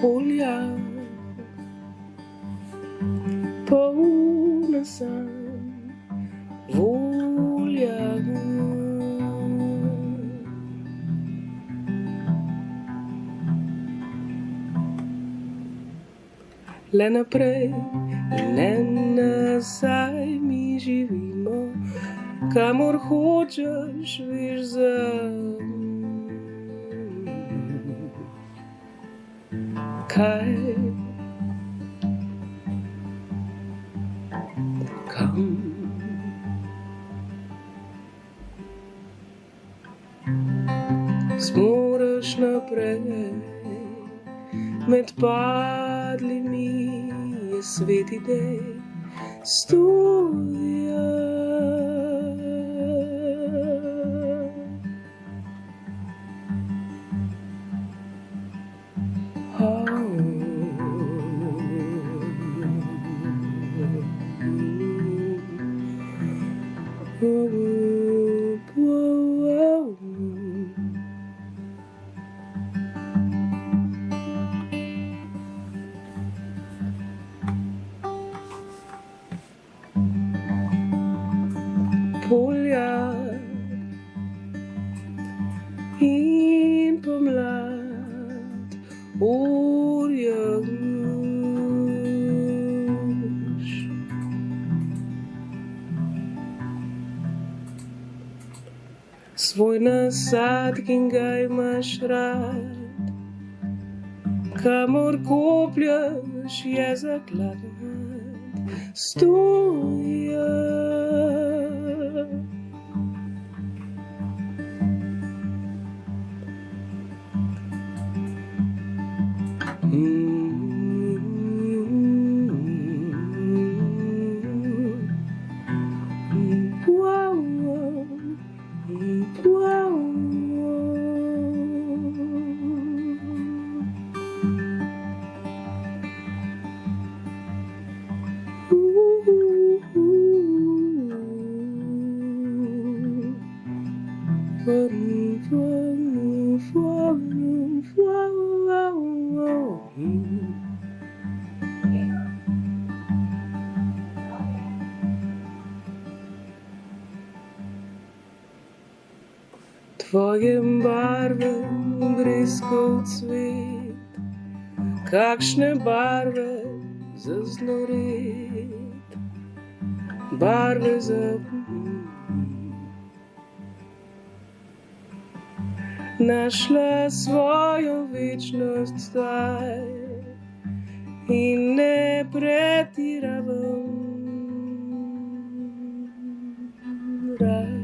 polja, polna sam volja. Le naprej in ne nazaj mi živimo, kamor hočeš, veš za. Kaj? Kam? Zmoreš naprej, med padlimi je svet idej, studia. Polja in pomlad, orjaš. Svoj nasad, ki ga imaš rad, kamor kopljaš, je zakladan, stoja. Tvoje barve, breskov cvet, kakšne barve za znoret, barve za našla svojo večnost zdaj in ne pretiravam raj.